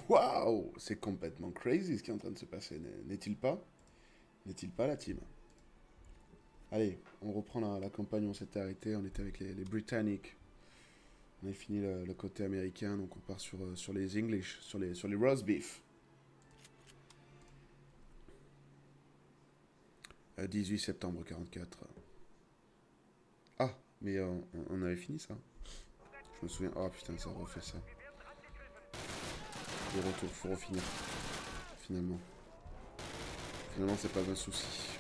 Waouh! C'est complètement crazy ce qui est en train de se passer, n'est-il pas? N'est-il pas la team? Allez, on reprend la campagne, on s'était arrêté, on était avec les Britanniques. On a fini le côté américain, donc on part sur les English, sur les roast beef. 18 septembre 44. Ah, mais on avait fini ça. Je me souviens. Oh putain, ça refait ça. Le retour, faut refinir. Finalement. Finalement, c'est pas un souci.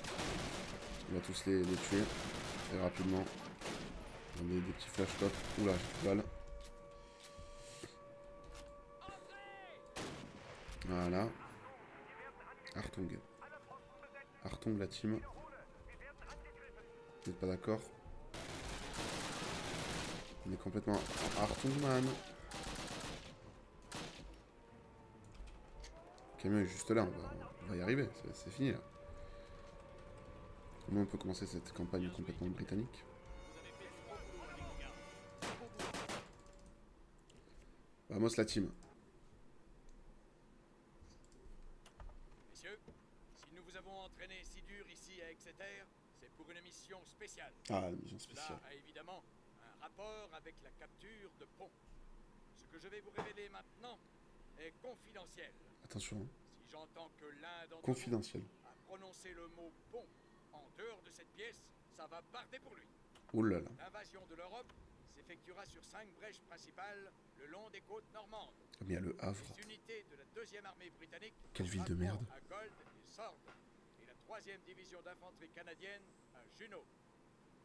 On va tous les tuer. Et rapidement. Des petits flash-tops. Oula, j'ai plus de balles. Voilà. Artung. Artung, la team. Vous n'êtes pas d'accord? On est complètement Artung, man. Le camion est juste là, on va y arriver, c'est fini là. Comment on peut commencer cette campagne complètement britannique? Vamos la team. Messieurs, si nous vous avons entraîné si dur ici à Exeter, c'est pour une mission spéciale. Ah, la mission Cela spéciale. a évidemment un rapport avec la capture de Pont. Ce que je vais vous révéler maintenant est confidentiel. Attention, hein. Si j'entends que l'un d'entre vous Confidentiel. a prononcé le mot Pont en dehors de cette pièce, ça va barder pour lui. Oh là là. L'invasion de l'Europe s'effectuera sur 5 brèches principales le long des côtes normandes. Ah, mais il y a le Havre. Les unités de la 2e armée britannique Quelle ville de frapperont merde. à Gold et Sword, et la 3e division d'infanterie canadienne à Juno.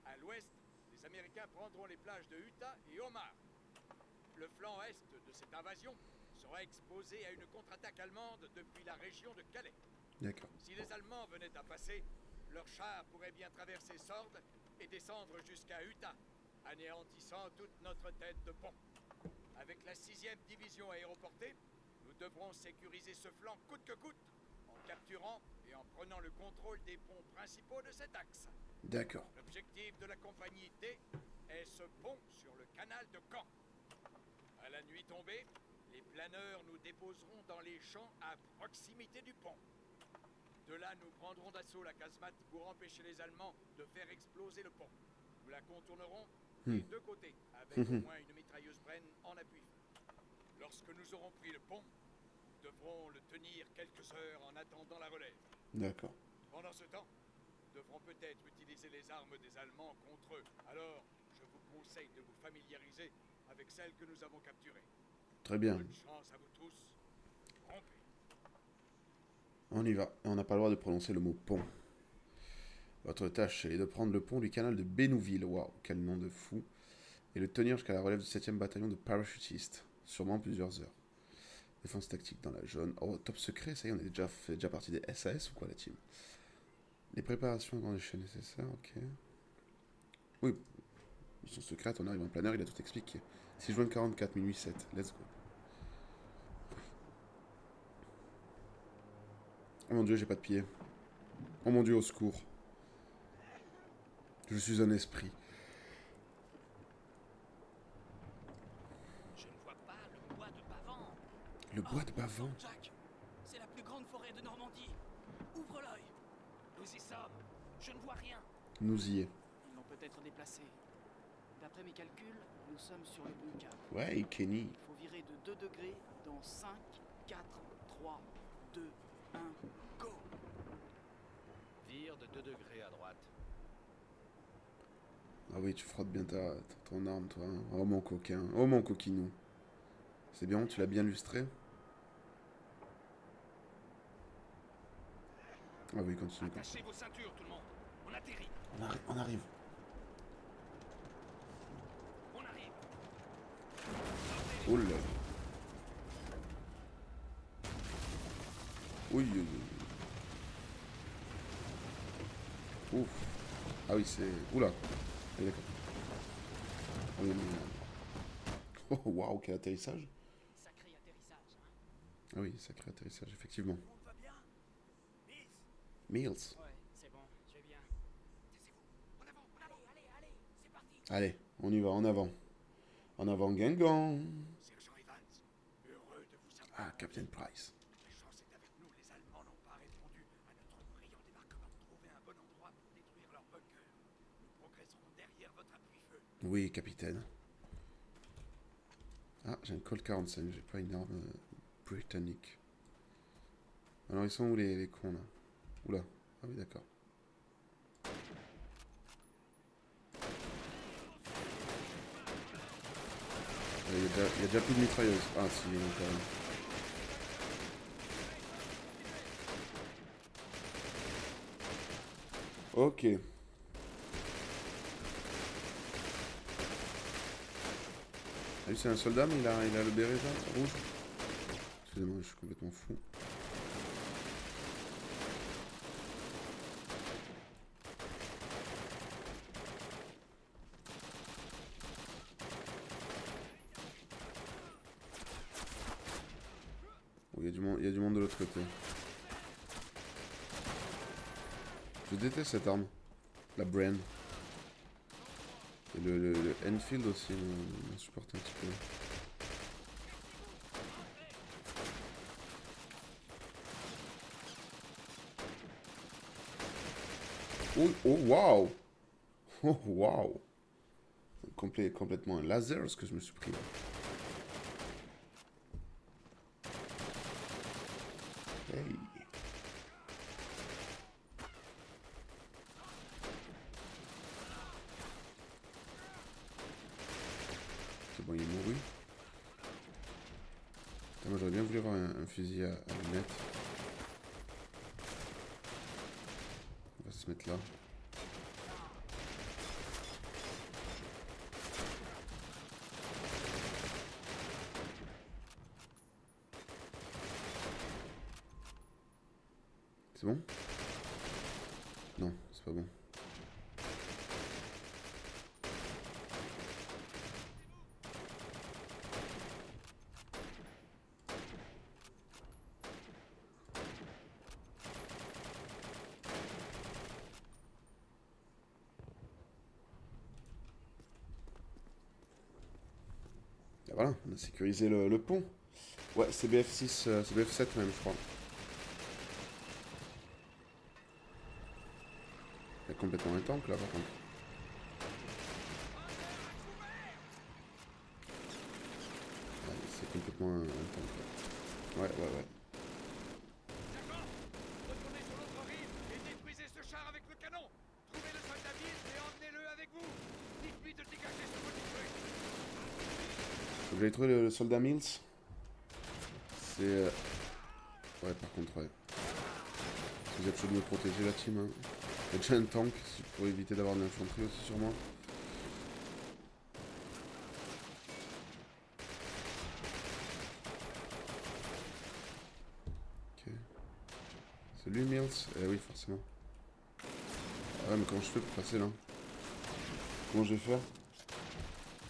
À l'ouest, les Américains prendront les plages de Utah et Omaha. Le flanc est de cette invasion sera exposé à une contre-attaque allemande depuis la région de Calais. D'accord. Si les Allemands venaient à passer, leurs chars pourraient bien traverser Sword et descendre jusqu'à Utah, anéantissant toute notre tête de pont. Avec la 6e division aéroportée, nous devrons sécuriser ce flanc coûte que coûte, en capturant et en prenant le contrôle des ponts principaux de cet axe. D'accord. L'objectif de la compagnie D est ce pont sur le canal de Caen. À la nuit tombée, les planeurs nous déposeront dans les champs à proximité du pont. De là, nous prendrons d'assaut la casemate pour empêcher les Allemands de faire exploser le pont. Nous la contournerons des deux côtés, avec au moins une mitrailleuse Bren en appui. Lorsque nous aurons pris le pont, nous devrons le tenir quelques heures en attendant la relève. D'accord. Pendant ce temps, nous devrons peut-être utiliser les armes des Allemands contre eux. Alors, je vous conseille de vous familiariser avec celles que nous avons capturées. Très bien. Bonne chance à vous tous. Rompez. On y va. Et on n'a pas le droit de prononcer le mot pont. Votre tâche est de prendre le pont du canal de Bénouville. Waouh, quel nom de fou. Et le tenir jusqu'à la relève du 7e bataillon de parachutistes. Sûrement plusieurs heures. Défense tactique dans la jaune. Oh, top secret, ça y est, on est déjà parti des SAS ou quoi, la team? Les préparations à grande échelle nécessaires, ok. Oui, mission secrète, on arrive en planeur, il a tout expliqué. 6 juin 44, minuit 7, let's go. Oh mon dieu, j'ai pas de pied. Oh mon dieu, au secours. Je suis un esprit. Je ne vois pas le bois de Bavant. Le bois de Bavant. Non, Jack, c'est la plus grande forêt de Normandie. Ouvre l'œil. Nous y sommes. Je ne vois rien. Nous y est. Ils l'ont peut-être déplacé. D'après mes calculs, nous sommes sur le bon cap. Ouais, Kenny. Il faut virer de 2 degrés dans 5, 4, 3, 2, 1, go. Vire de 2 degrés à droite. Ah oui, tu frottes bien ton arme, toi. Hein. Oh mon coquin. Oh mon coquinou. C'est bien, tu l'as bien lustré. Ah oui, continue. Attachez vos ceintures, tout le monde. On atterrit. On arrive. On arrive. Oh là là. Oui, oui, oui. Ouf. Ah oui, c'est... Oula. Ah oui, d'accord. Ah oui, mais... Oh, waouh, quel atterrissage. Sacré atterrissage, hein. Ah oui, sacré atterrissage, effectivement. Tout le monde va bien? Miss, Mills. Ouais, c'est bon, je vais bien. taisez-vous. En avant, en avant. Allez, c'est parti. Allez, on y va, en avant. En avant, Guingamp. Sergent Evans, heureux de vous savoir. Ah, Captain Price. La chance est avec nous, les Allemands n'ont pas répondu à notre brillant débarquement. Trouvez un bon endroit pour détruire leur bunker. Nous progresserons derrière votre appui-feu. Oui, capitaine. Ah, j'ai un Colt 45, j'ai pas une arme britannique. Alors, ils sont où les cons, là? Oula. Ah oui, d'accord. Il y a déjà plus de mitrailleuses. Ah, si, il y en a quand même. Ok. Ah, lui, c'est un soldat, mais il a le béret jaune, rouge. Excusez-moi, je suis complètement fou. Oh, il y a du monde de l'autre côté. Je déteste cette arme. La Bren. Et le Enfield aussi m'insupporte un petit peu. Oh, oh, waouh! Oh, waouh! Complètement un laser ce que je me suis pris là. Hey! C'est bon, il est mouru. Putain, moi j'aurais bien voulu avoir un fusil à lunettes. On va se mettre là. C'est bon? Non, c'est pas bon. Et voilà, on a sécurisé le pont. Ouais, c'est BF6, c'est BF7 même, je crois. Il y a complètement un tank là par contre. Ouais, c'est complètement un tank là. Ouais, ouais, ouais. D'accord. Retournez sur l'autre rive et détruisez ce char avec le canon. Trouvez le soldat Mills et emmenez-le avec vous. Dites-lui de dégager ce petit truc. Faut que j'aille trouver le soldat Mills. C'est... Ouais, par contre, ouais. Si vous êtes chaud de me protéger la team, hein. Il y a déjà un tank, pour éviter d'avoir de l'infanterie aussi sur moi. Ok. C'est lui Mills? Eh oui, forcément. Ah ouais, mais comment je fais pour passer là? Comment je vais faire?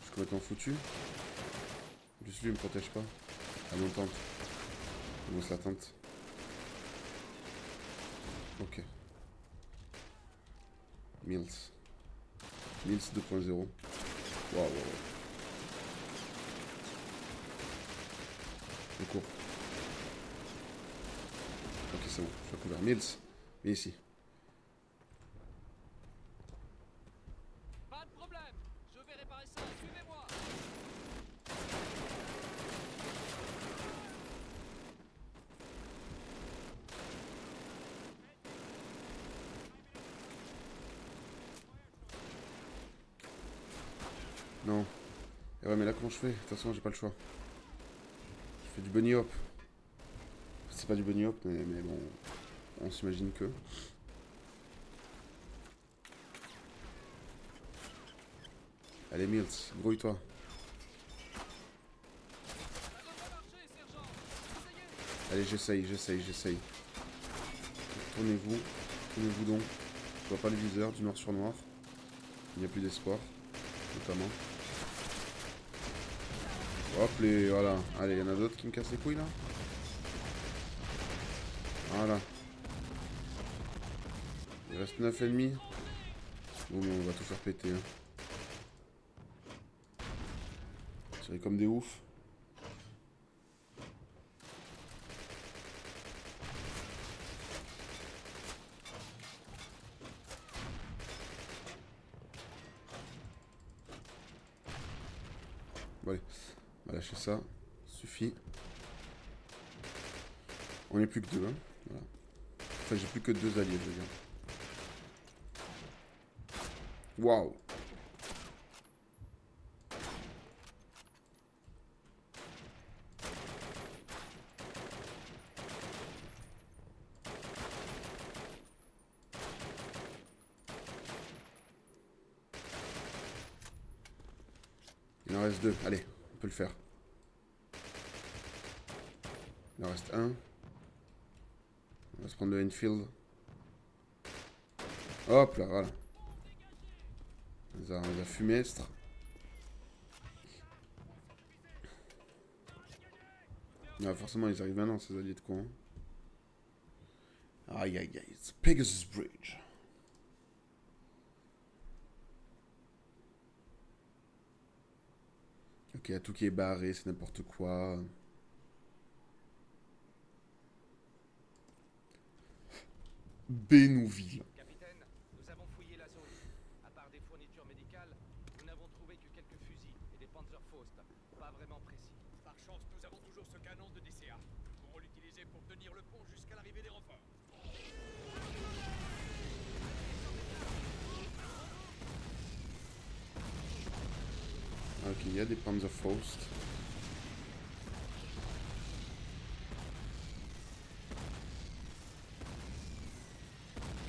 Je suis complètement foutu. En plus lui il me protège pas. Allez on tente. On se la tente. Ok. Mills. Mills 2.0. Waouh, waouh, waouh. On court. Ok, c'est bon, je suis à couvert. Mills, viens ici. Pas de problème. Je vais réparer ça. Suivez-moi. Non. Et ouais, mais là, comment je fais? De toute façon, j'ai pas le choix. Je fais du bunny hop. C'est pas du bunny hop, mais bon, on s'imagine que. Allez, Mills, grouille-toi. Ça devrait marcher, sergent. Essayez. Allez, j'essaye. Tournez-vous. Tournez-vous donc. Je vois pas le viseur, du noir sur noir. Il n'y a plus d'espoir, notamment. Hop, les... Voilà. Allez, il y en a d'autres qui me cassent les couilles, là. Voilà. Il reste 9 ennemis. Bon, mais on va tout faire péter, hein. Tirer comme des oufs. Bon, allez, on va lâcher ça. Suffit. On n'est plus que deux, hein. Voilà. Enfin, j'ai plus que deux alliés, je veux dire. Waouh. Il en reste deux. Allez, on peut le faire. Il en reste un. On va se prendre le Enfield. Hop là, voilà. On les a fumestres. Ah, forcément, ils arrivent maintenant, ces alliés de con. Aïe aïe aïe, it's Pegasus Bridge. Ok, il y a tout qui est barré, c'est n'importe quoi. Bénouville. Capitaine, nous avons fouillé la zone. À part des fournitures médicales, nous n'avons trouvé que quelques fusils et des Panzerfaust, pas vraiment précis. Par chance, nous avons toujours ce canon de DCA. Nous pourrons l'utiliser pour tenir le pont jusqu'à l'arrivée des renforts. Ok, il y a des Panzerfaust.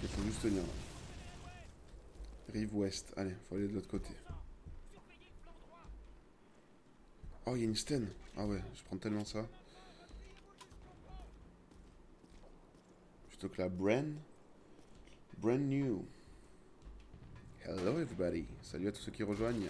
Il faut juste tenir là. Rive ouest. Allez, faut aller de l'autre côté. Oh, il y a une Sten. Ah ouais, je prends tellement ça. Plutôt que la Brand. Brand new. Hello everybody. Salut à tous ceux qui rejoignent.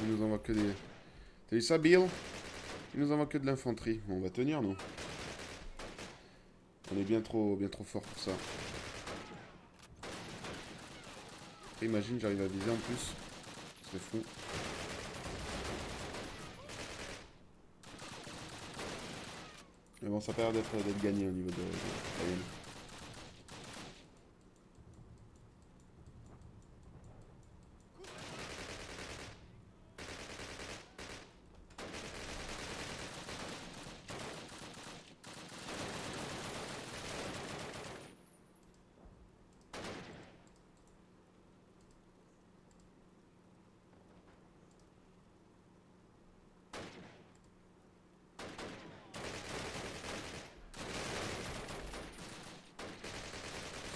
Il nous envoie que des... T'as vu ça, Bill? Il nous envoie que de l'infanterie. Bon, on va tenir, nous. On est bien trop fort pour ça. Après, imagine, j'arrive à viser en plus. C'est fou. Mais bon, ça a pas l'air d'être gagné au niveau de Ryan.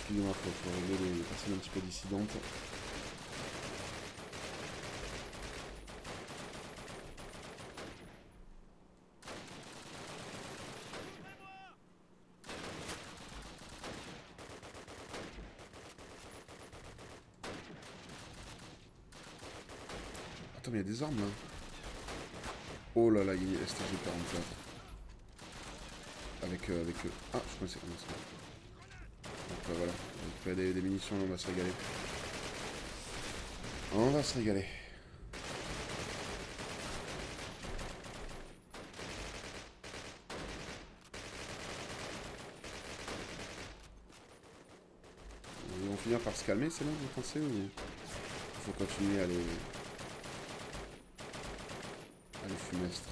Excusez-moi, faut régler les personnes un petit peu dissidentes. Attends, mais il y a des armes là. Oh là là, il y a STG 44. Avec ah, je connaissais comment ça. Donc voilà, on récupérer des munitions, on va se régaler. On va se régaler. Ils vont finir par se calmer, c'est là, vous pensez, ou il faut continuer à les fumestre?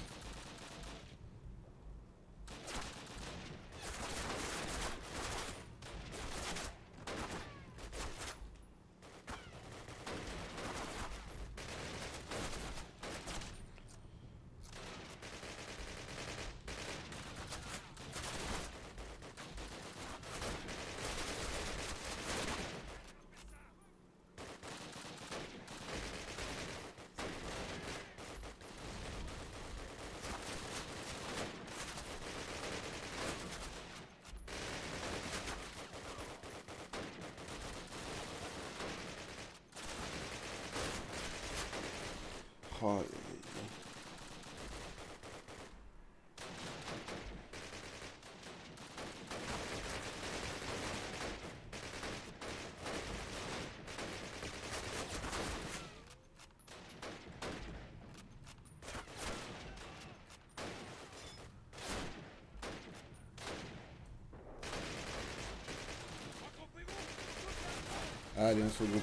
Allez, on se regroupe.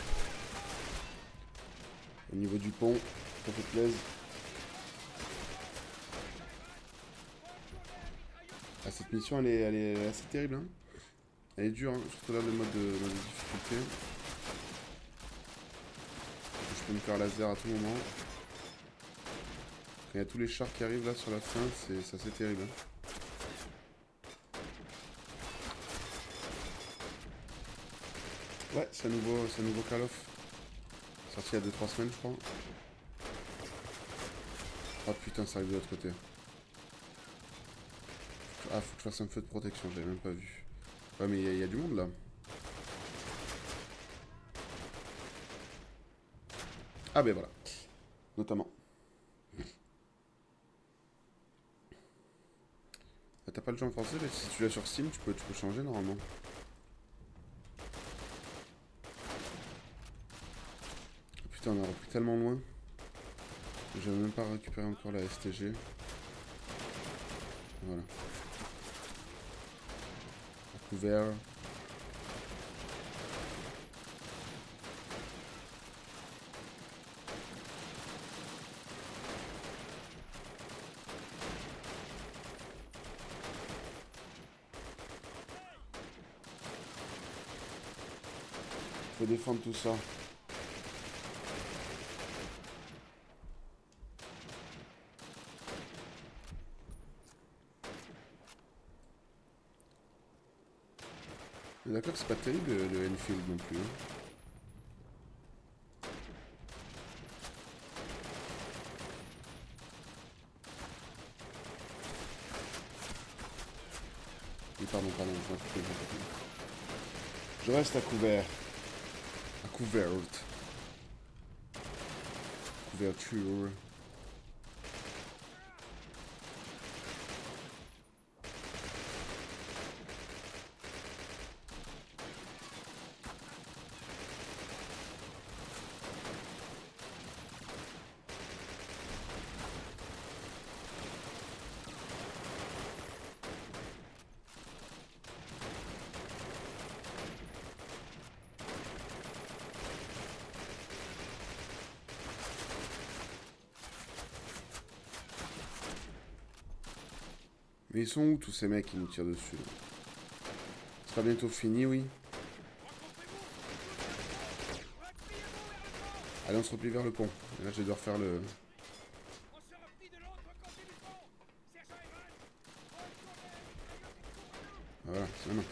Au niveau du pont, ça fait plaisir. Ah, cette mission, elle est assez terrible. Hein. Elle est dure, hein. Surtout là, le mode de difficulté. Je peux me faire laser à tout moment. Quand il y a tous les chars qui arrivent là sur la fin, c'est assez terrible. Hein. Ouais, c'est un nouveau Call of. Sorti il y a 2-3 semaines, je crois. Ah putain, ça arrive de l'autre côté. Ah, faut que je fasse un feu de protection, j'avais même pas vu. Ouais, mais il y a du monde là. Ah, ben voilà. Notamment. Ah, t'as pas le jeu en français, mais si tu l'as sur Steam, tu peux changer normalement. Putain, on a repris tellement loin. J'avais même pas récupéré encore la STG. Voilà. À couvert. Faut défendre tout ça. D'accord, c'est pas terrible le Enfield non plus. Hein. Oui, pardon, je reste à couvert. À couverte. Couverture. Mais ils sont où tous ces mecs qui nous tirent dessus là? Ce sera bientôt fini, oui. Allez, on se replie vers le pont. Et là, je vais devoir faire le... Voilà, c'est maintenant.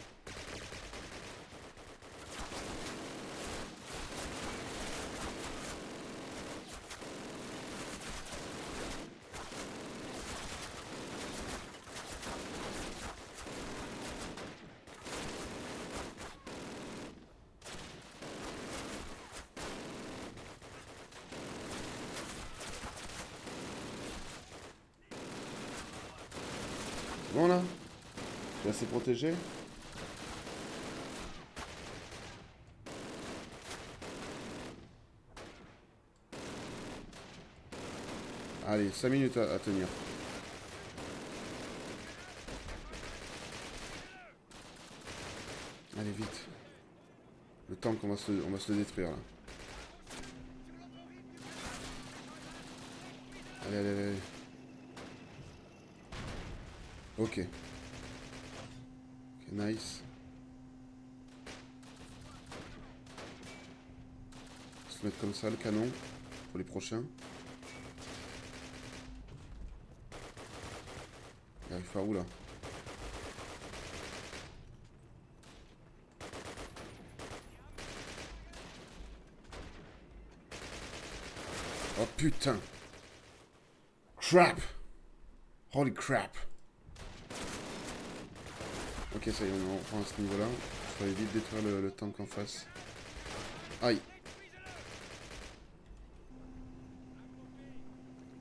Bon là, je suis assez protégé. Allez, 5 minutes à tenir. Allez, vite. Le temps qu'on va se le détruire là. Allez, allez, allez. Ok. Ok, nice. On va se mettre comme ça le canon pour les prochains. Il arrive par où là? Oh putain! Crap! Holy crap! Ok, ça y est, on reprend à ce niveau-là. Il faut vite détruire le tank en face. Aïe!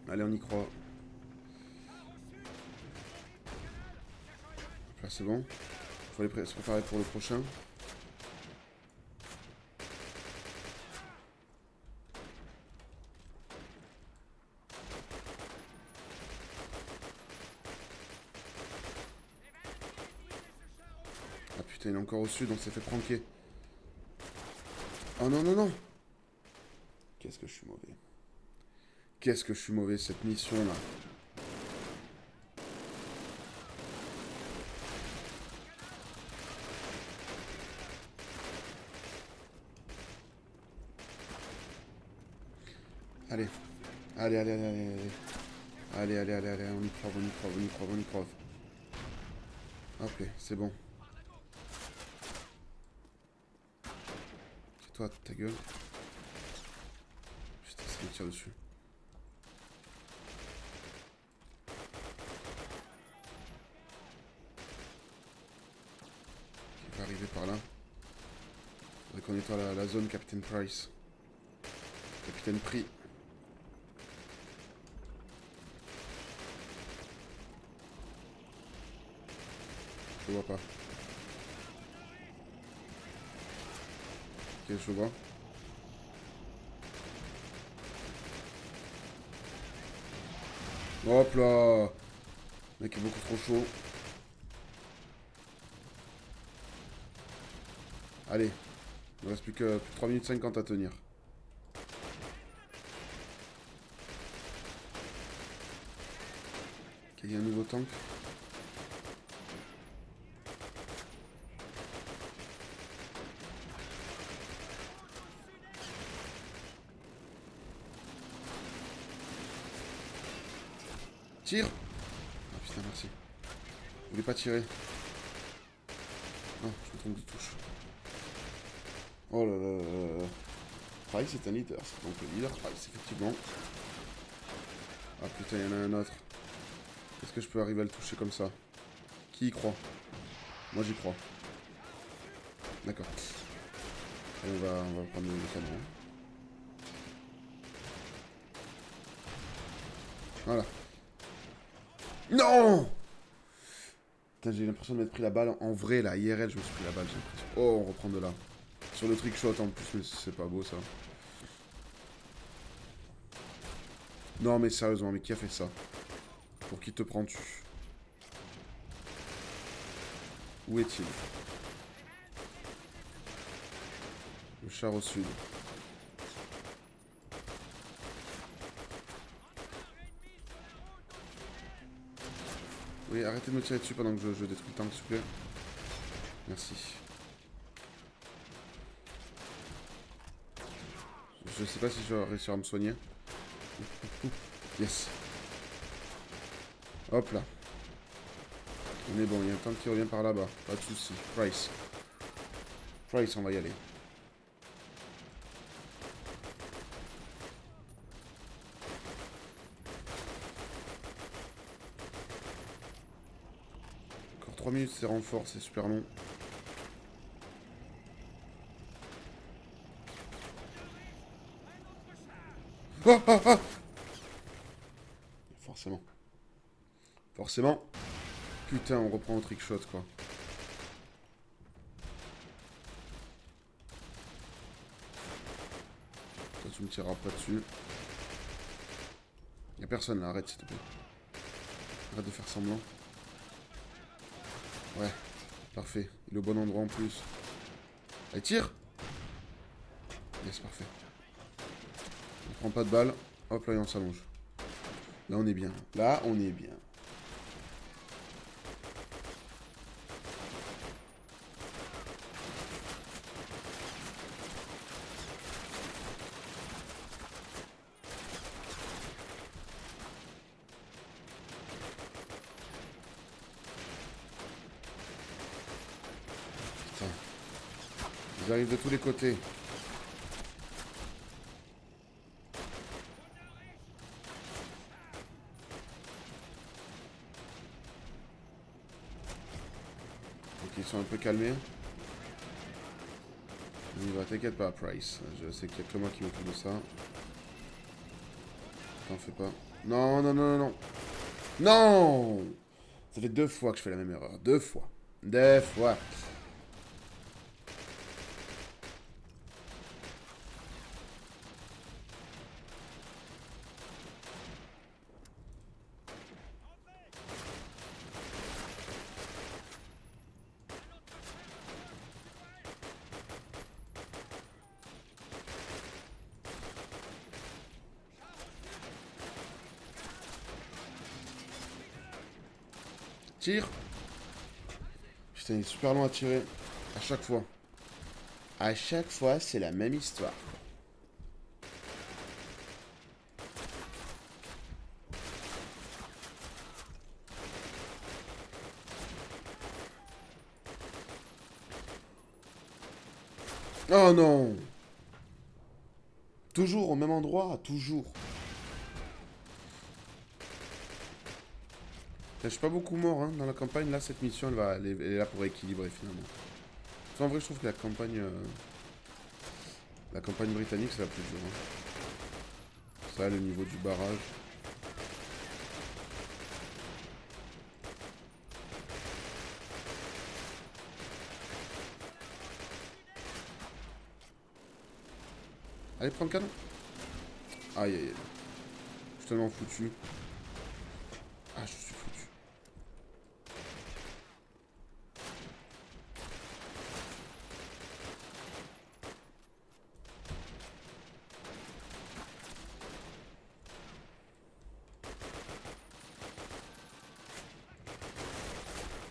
Allez, on y croit. Là, c'est bon. Il faut aller se préparer pour le prochain. Ah putain, il est encore au sud, on s'est fait pranker. Oh non, non, non. Qu'est-ce que je suis mauvais. Qu'est-ce que je suis mauvais, cette mission-là. Allez. Allez, allez, allez, allez, allez. Allez, allez, allez, allez, on y creve, on y creve, on y creve, on y creve. Ok, c'est bon. C'est toi, ta gueule. Putain, ça me tire dessus. Qui va arriver par là. Faudrait qu'on nettoie la zone, Captain Price. Capitaine Pri. Je vois pas. Ok, je vois. Hop là. Le mec est beaucoup trop chaud. Allez. Il ne reste plus que 3 minutes 50 à tenir. Ok, il y a un nouveau tank. Tire. Ah putain, merci. Je voulais pas tirer. Non, je me trompe de touche. Oh là là là là. Price est un leader. Donc le leader Price, effectivement. Ah putain, il y en a un autre. Est-ce que je peux arriver à le toucher comme ça? Qui y croit? Moi j'y crois. D'accord. Allez, on va prendre le canon. Voilà. Non! Putain, j'ai l'impression de m'être pris la balle. En vrai, là, IRL, je me suis pris la balle, j'ai l'impression. Oh, on reprend de là. Sur le trick shot en plus, mais c'est pas beau ça. Non, mais sérieusement, mais qui a fait ça? Pour qui te prends-tu? Où est-il? Le char au sud. Oui, arrêtez de me tirer dessus pendant que je détruis le tank, s'il vous plaît. Merci. Je sais pas si je vais réussir à me soigner. Yes. Hop là. On est bon, il y a un tank qui revient par là-bas. Pas de soucis. Price. Price, on va y aller. Encore 3 minutes, c'est renfort, c'est super long. Ah, ah, ah. Forcément. Forcément. Putain, on reprend au trick shot, quoi. Toi, tu me tireras pas dessus. Y'a personne là, arrête s'il te plaît. Arrête de faire semblant. Ouais, parfait. Il est au bon endroit en plus. Allez, tire. Yes, parfait. On prend pas de balles. Hop là, et on s'allonge. Là, on est bien. Là, on est bien. Putain. Ils arrivent de tous les côtés. Ok, ils sont un peu calmés. On y va, t'inquiète pas, Price. Je sais qu'il y a que moi qui m'occupe de ça. T'en fais pas. Non, non, non, non, non. Non! Ça fait 2 fois que je fais la même erreur. 2 fois. 2 fois. Tire. Putain, il est super long à tirer. À chaque fois. À chaque fois, c'est la même histoire. Oh non! Toujours au même endroit, toujours. Je suis pas beaucoup mort hein, dans la campagne. Là, cette mission, elle est là pour équilibrer finalement. Enfin, en vrai, je trouve que la campagne britannique, c'est la plus dure. Hein. Ça, le niveau du barrage. Allez, prends le canon. Aïe, aïe, aïe. Je suis tellement foutu. Ah, je suis foutu.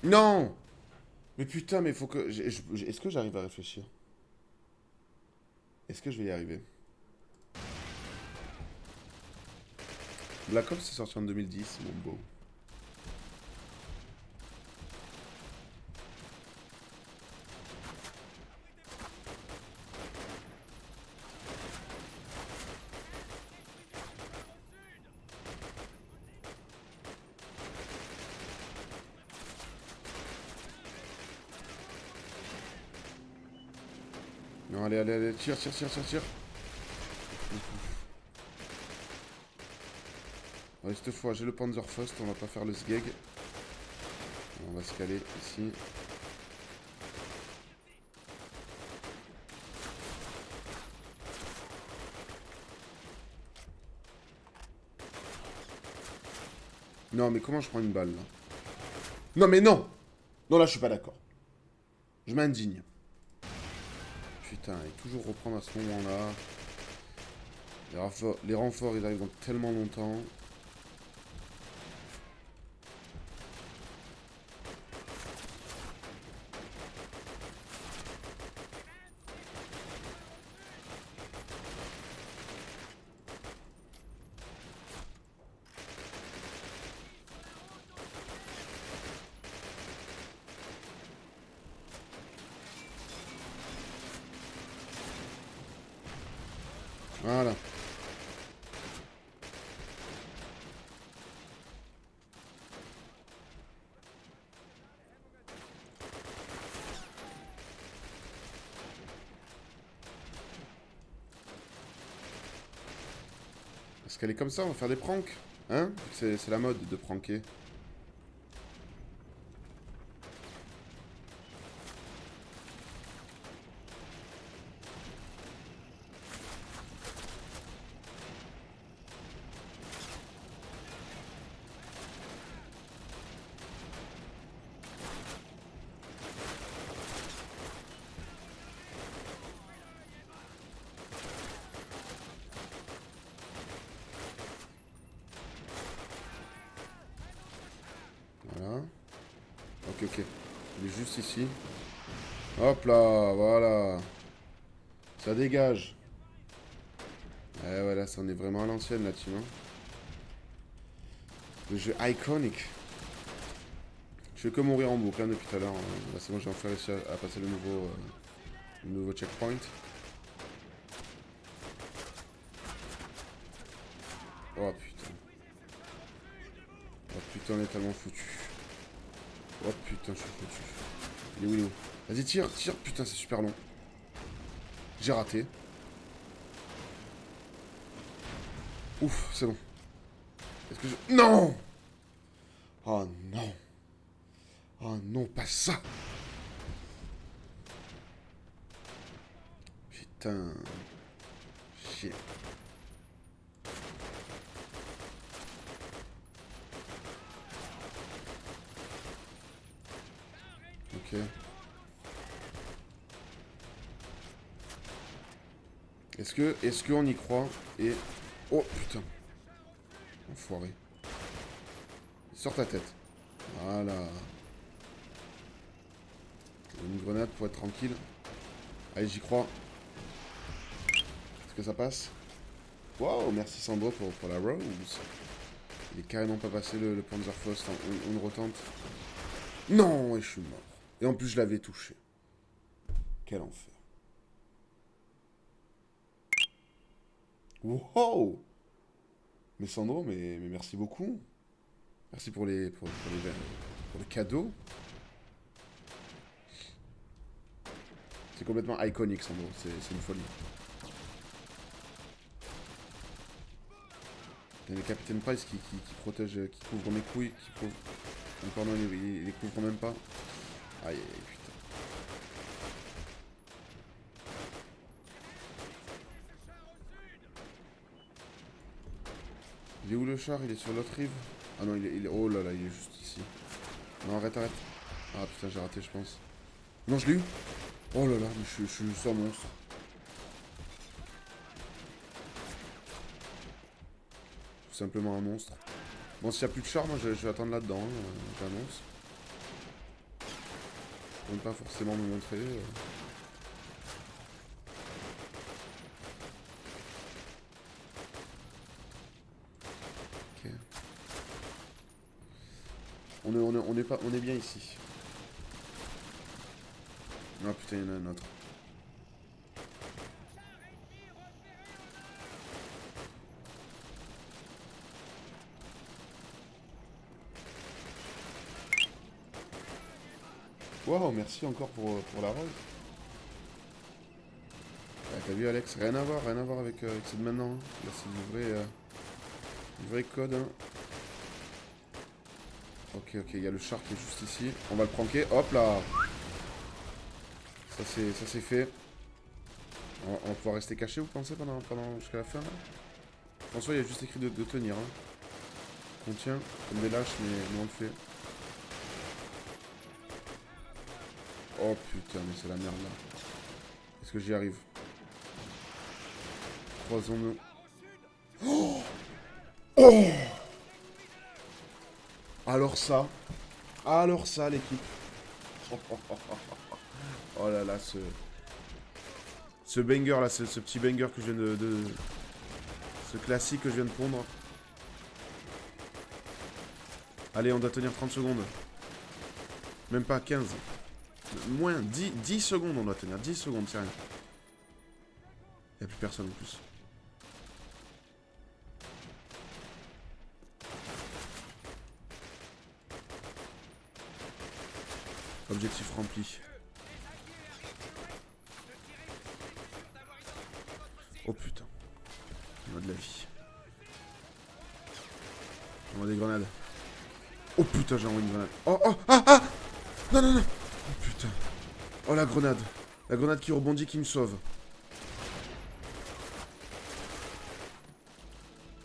Non! Mais putain, mais faut que... Est-ce que j'arrive à réfléchir? Est-ce que je vais y arriver? Black Ops, c'est sorti en 2010, mon beau. Non, allez, allez, allez, tire, tire, tire, tire, tire. Allez, cette fois, j'ai le Panzerfaust, on va pas faire le Sgeg. On va se caler ici. Non, mais comment je prends une balle, là? Non, mais non! Non, là, je suis pas d'accord. Je m'indigne. Putain, et toujours reprendre à ce moment-là. Les renforts, ils arrivent dans tellement longtemps. Voilà. Parce qu'elle est comme ça, on va faire des pranks. Hein? C'est la mode de pranker. Voilà. Ok, ok. Il est juste ici. Hop là, voilà. Ça dégage. Eh voilà, ça en est vraiment à l'ancienne là-dessus, hein. Le jeu iconique. Je fais que mourir en boucle hein, depuis tout à l'heure. Là, c'est bon, j'ai enfin réussi à passer le nouveau checkpoint. Oh putain. Oh putain, on est tellement foutu. Oh putain, je suis foutu. Il est où, il est où? Vas-y, tire, tire. Putain, c'est super long. J'ai raté. Ouf, c'est bon. Est-ce que je... Non! Oh non. Oh non, pas ça. Putain. Chier. Ok. Est-ce qu'on y croit? Et... Oh putain. Enfoiré. Sors ta tête. Voilà. Une grenade pour être tranquille. Allez, j'y crois. Est-ce que ça passe? Wow, merci Sandro pour la rose. Il est carrément pas passé le Panzerfaust. On retente. Non, et je suis mort. Et en plus, je l'avais touché. Quel enfer. Wow. Mais Sandro, mais merci beaucoup. Merci pour le cadeau. C'est complètement iconique, Sandro. C'est une folie. Il y a le Capitaine Price qui protège, qui couvre mes couilles, qui couvre... Encore non, il les couvre même pas. Aïe, aïe, putain. Il est où le char? Il est sur l'autre rive? Ah non, il est... Oh là là, il est juste ici. Non, arrête, arrête. Ah putain, j'ai raté, je pense. Non, je l'ai eu. Oh là là, je suis un monstre. Tout simplement un monstre. Bon, s'il n'y a plus de char, moi je vais attendre là-dedans, j'annonce. Je ne peux pas forcément me montrer. Ok. On est bien ici. Ah putain, il y en a un autre. Wow, merci encore pour la rose. Ouais, t'as vu Alex, rien à voir avec ceux de maintenant. Hein. Là c'est du vrai code. Hein. Ok, il y a le char qui est juste ici. On va le pranker, hop là. Ça c'est fait. On va pouvoir rester caché, vous pensez, pendant jusqu'à la fin là. François, il y a juste écrit de tenir. Hein. On tient, comme des lâches, mais on le fait. Oh putain, mais c'est la merde là. Est-ce que j'y arrive? Croisons-nous. Oh, oh, alors ça, l'équipe. Oh là là, ce banger là, ce petit banger que je viens ce classique que je viens de pondre. Allez, on doit tenir 30 secondes. Même pas 15. Moins 10 secondes, on doit tenir. 10 secondes, c'est rien. Y'a plus personne en plus. Objectif rempli. Oh putain. On a de la vie. On a des grenades. Oh putain, j'ai envoyé une grenade. Oh, oh, ah, ah. Non, non, non. Oh putain. Oh la grenade. La grenade qui rebondit, qui me sauve.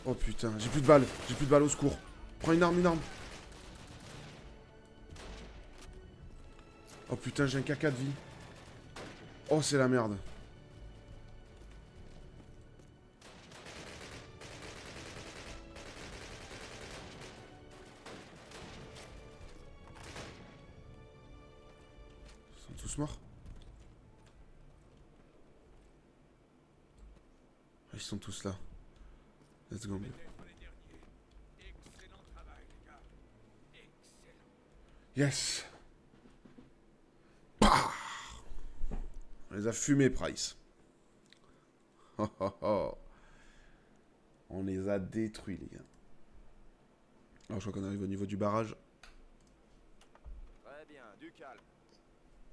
Oh putain, j'ai plus de balles. J'ai plus de balles, au secours. Prends une arme, une arme. Oh putain, j'ai un caca de vie. Oh, c'est la merde. Ils sont tous morts. Ils sont tous là. Let's go. Excellent travail, les gars. Excellent. Yes. Bah, on les a fumés, Price. Oh, oh, oh. On les a détruits, les gars. Alors, je crois qu'on arrive au niveau du barrage. Très bien, du calme.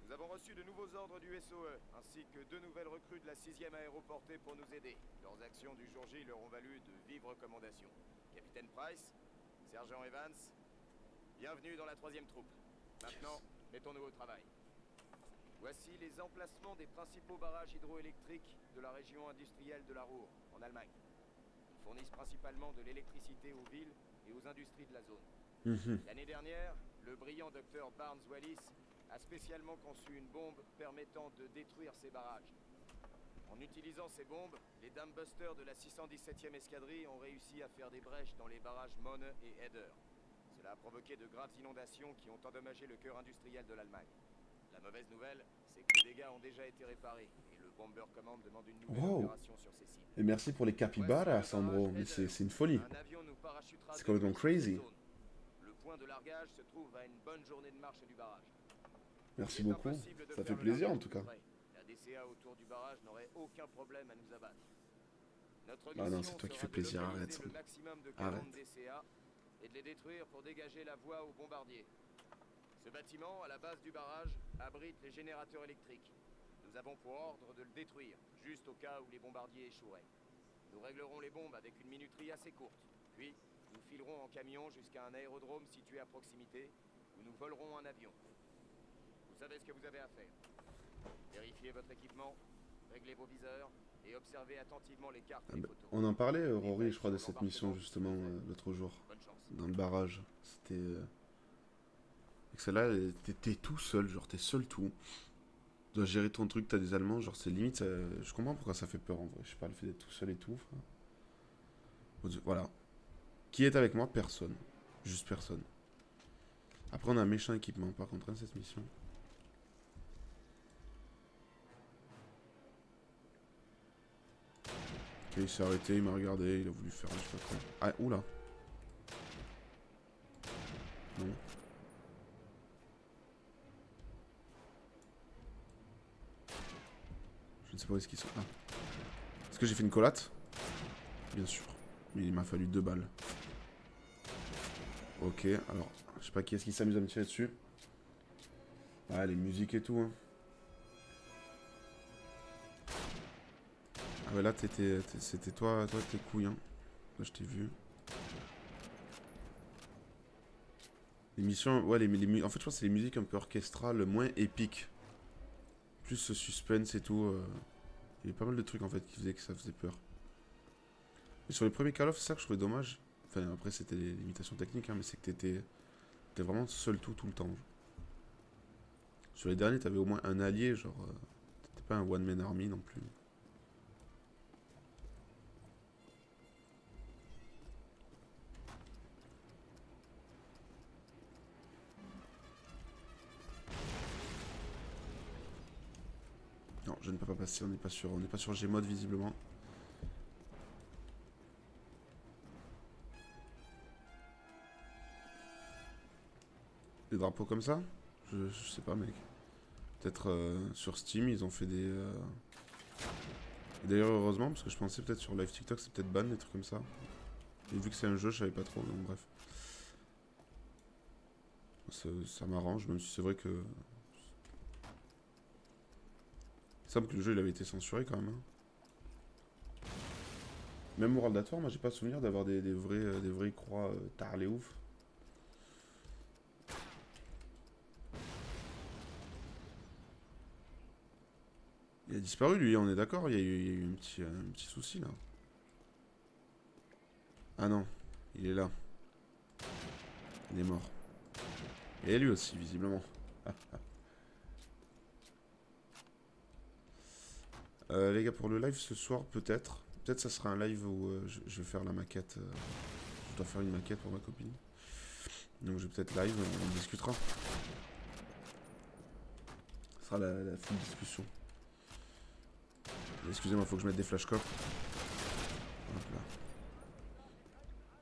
Nous avons reçu de nouveaux ordres du SOE, ainsi que 2 nouvelles recrues de la 6e aéroportée pour nous aider. Leurs actions du jour J leur ont valu de vives recommandations. Capitaine Price, Sergent Evans, bienvenue dans la 3e troupe. Maintenant, mettons-nous au travail. Voici les emplacements des principaux barrages hydroélectriques de la région industrielle de la Ruhr, en Allemagne. Ils fournissent principalement de l'électricité aux villes et aux industries de la zone. L'année dernière, le brillant docteur Barnes Wallis a spécialement conçu une bombe permettant de détruire ces barrages. En utilisant ces bombes, les Dammbusters de la 617e escadrille ont réussi à faire des brèches dans les barrages Monne et Eder. Cela Ça a provoqué de graves inondations qui ont endommagé le cœur industriel de l'Allemagne. La mauvaise nouvelle, c'est que les dégâts ont déjà été réparés et le Bomber Command demande une nouvelle Wow. opération sur ces sites. Et merci pour les capybaras, Sandro. Mais c'est une folie. Un avion nous parachutera C'est complètement depuis cette crazy. zone. Le point de largage se trouve à une bonne journée de marche du barrage. Merci Il est beaucoup. impossible de Ça faire fait le plaisir en largage tout plus cas. près. La DCA autour du barrage n'aurait aucun problème à nous abattre. Notre Ah non, mission c'est toi qui sera fais plaisir, de localiser arrête, le Sandro. maximum de Arrête. canons de DCA et de les détruire pour dégager la voie aux bombardiers. Ce bâtiment, à la base du barrage, abrite les générateurs électriques. Nous avons pour ordre de le détruire, juste au cas où les bombardiers échoueraient. Nous réglerons les bombes avec une minuterie assez courte. Puis, nous filerons en camion jusqu'à un aérodrome situé à proximité, où nous volerons un avion. Vous savez ce que vous avez à faire. Vérifiez votre équipement, réglez vos viseurs et observez attentivement les cartes et les photos. On en parlait, Les Rory, détails je crois, de sur cette mission l'embarquement justement du sujet. l'autre jour, Bonne chance. dans le barrage. C'était. Et que celle-là, t'es tout seul, genre t'es seul tout. Tu dois gérer ton truc, t'as des Allemands, genre c'est limite. Je comprends pourquoi ça fait peur en vrai. Je sais pas, le fait d'être tout seul et tout. Voilà. Qui est avec moi? Personne. Juste personne. Après, on a un méchant équipement par contre, hein, cette mission. Ok, il s'est arrêté, il m'a regardé, il a voulu faire, je sais pas quoi. Ah, oula. Non. Je ne sais pas où est-ce qu'ils sont. Ah. Est-ce que j'ai fait une collate? Bien sûr. Mais il m'a fallu 2 balles. Ok, alors, je sais pas qui est-ce qui s'amuse à me tirer dessus. Ah, les musiques et tout, hein. Ah ouais, là, c'était toi tes couilles, hein. Là, je t'ai vu. Les missions, ouais, en fait, je pense que c'est les musiques un peu orchestrales, moins épiques. Plus ce suspense et tout. Il y avait pas mal de trucs, en fait, qui faisaient que ça faisait peur. Et sur les premiers Call of, c'est ça que je trouvais dommage. Enfin, après, c'était les limitations techniques, hein, mais c'est que t'étais vraiment seul tout le temps. Sur les derniers, t'avais au moins un allié, genre... t'étais pas un one-man army non plus. Non, je ne peux pas passer, on n'est pas sur Gmod visiblement. Des drapeaux comme ça? Je sais pas, mec. Peut-être sur Steam, ils ont fait des... D'ailleurs, heureusement, parce que je pensais peut-être sur live TikTok, c'est peut-être ban, des trucs comme ça. Et vu que c'est un jeu, je savais pas trop, donc bref. Ça m'arrange, même si c'est vrai que... Il semble que le jeu il avait été censuré quand même. Hein. Même World at War, moi j'ai pas souvenir d'avoir des vrais croix tarlées ouf. Il a disparu lui, on est d'accord, il y a eu un petit souci là. Ah non, il est là. Il est mort. Et lui aussi, visiblement. Les gars, pour le live ce soir, peut-être. Peut-être ça sera un live où je vais faire la maquette. Je dois faire une maquette pour ma copine. Donc je vais peut-être live, on discutera. Ce sera la full discussion. Excusez-moi, faut que je mette des flashcopes. Hop là.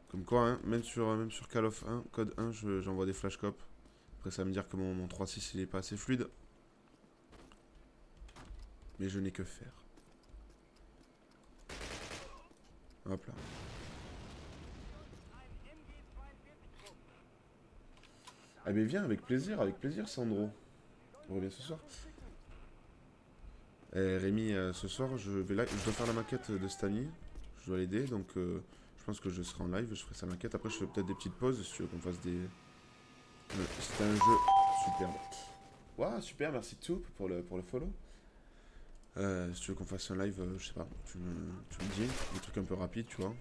Comme quoi, hein, même sur Call of 1, code 1, j'envoie des flashcopes. Après, ça va me dire que mon 3.6 il est pas assez fluide. Mais je n'ai que faire. Hop là. Ah mais viens, avec plaisir Sandro. On revient ce soir. Rémi, ce soir, je dois faire la maquette de Stani. Je dois l'aider, donc je pense que je serai en live, je ferai sa maquette. Après, je ferai peut-être des petites pauses si tu veux qu'on fasse des... C'était un jeu superbe. Waouh, super, merci Toup pour le follow. Si tu veux qu'on fasse un live, je sais pas, tu me dis, des trucs un peu rapides, tu vois.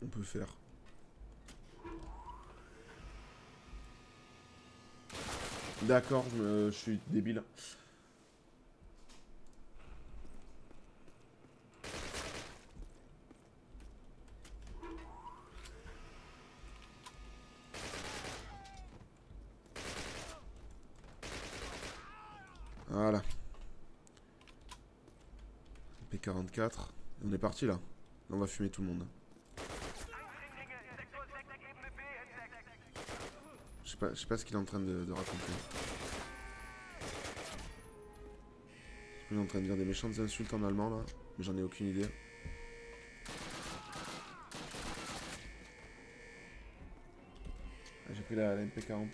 On peut faire. D'accord, je suis débile. Voilà. P44. Et on est parti là. Là, on va fumer tout le monde. Je sais pas ce qu'il est en train de raconter. Il est en train de dire des méchantes insultes en allemand là. Mais j'en ai aucune idée. Ah, j'ai pris la MP40.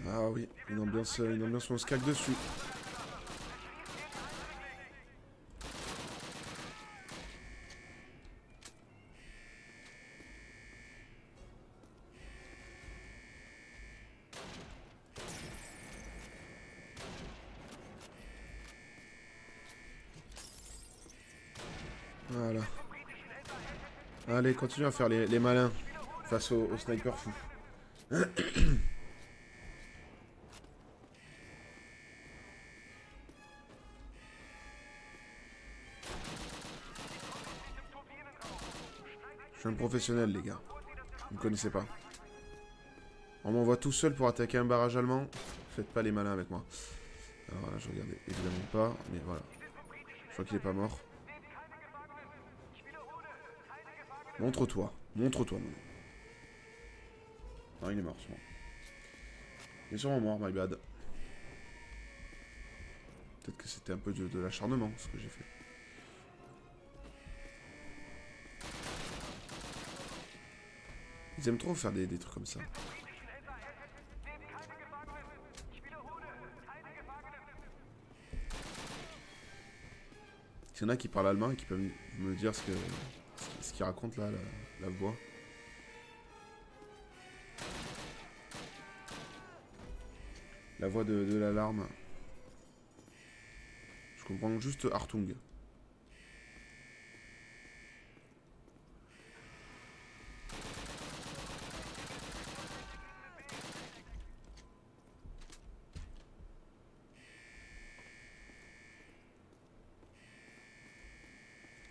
Ah oui, une ambiance où on se caque dessus. Voilà. Allez, continue à faire les malins face au sniper fou. Je suis un professionnel, les gars. Vous me connaissez pas. On m'envoie tout seul pour attaquer un barrage allemand. Faites pas les malins avec moi. Alors voilà, je regardais évidemment pas, mais voilà. Je crois qu'il est pas mort. Montre-toi. Montre-toi, mon. Non, il est mort, sûrement. Il est sûrement mort, my bad. Peut-être que c'était un peu de l'acharnement, ce que j'ai fait. Ils aiment trop faire des trucs comme ça. S'il y en a qui parlent allemand et qui peuvent me dire ce qu'ils racontent là, la voix. La voix de l'alarme. Je comprends juste Hartung.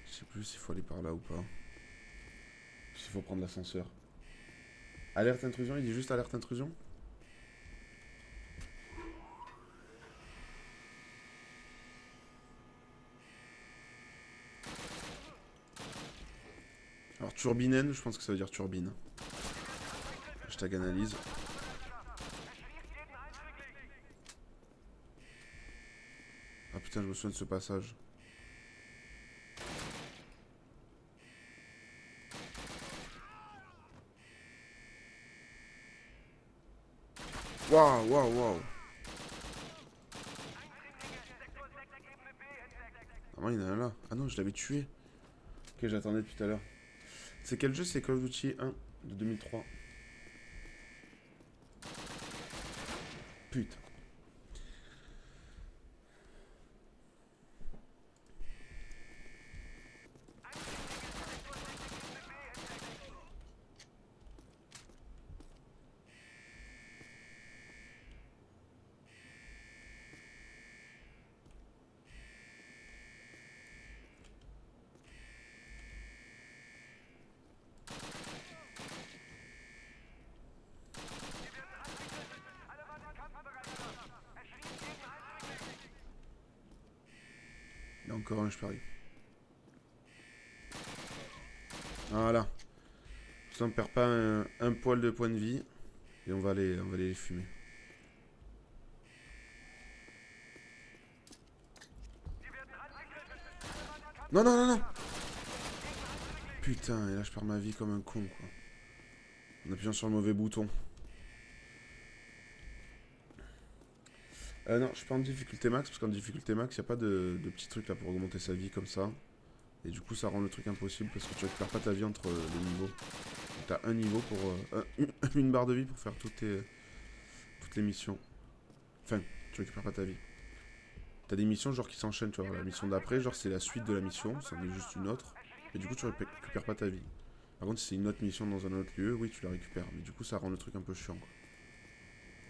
Je sais plus s'il faut aller par là ou pas. S'il faut prendre l'ascenseur. Alerte intrusion, il dit juste alerte intrusion. Alors turbinen, je pense que ça veut dire turbine. Hashtag analyse. Ah putain, je me souviens de ce passage. Waouh, waouh, waouh. Ah, il y en a un là. Ah non, je l'avais tué. Ok, j'attendais depuis tout à l'heure. C'est quel jeu? C'est Call of Duty 1 de 2003. Putain. Il y a encore un, je parie. Voilà. Ça, on perd pas un poil de points de vie. Et on va aller les fumer. Non, non, non, non. Putain, et là je perds ma vie comme un con, quoi. En appuyant sur le mauvais bouton. Non, je suis pas en difficulté max, parce qu'en difficulté max, il n'y a pas de petits trucs là pour augmenter sa vie comme ça. Et du coup, ça rend le truc impossible, parce que tu récupères pas ta vie entre les niveaux. T'as un niveau pour... une barre de vie pour faire toutes les missions. Enfin, tu récupères pas ta vie. T'as des missions genre qui s'enchaînent, tu vois. La mission d'après, genre c'est la suite de la mission, ça en est juste une autre. Et du coup, tu récupères pas ta vie. Par contre, si c'est une autre mission dans un autre lieu, oui, tu la récupères. Mais du coup, ça rend le truc un peu chiant, quoi.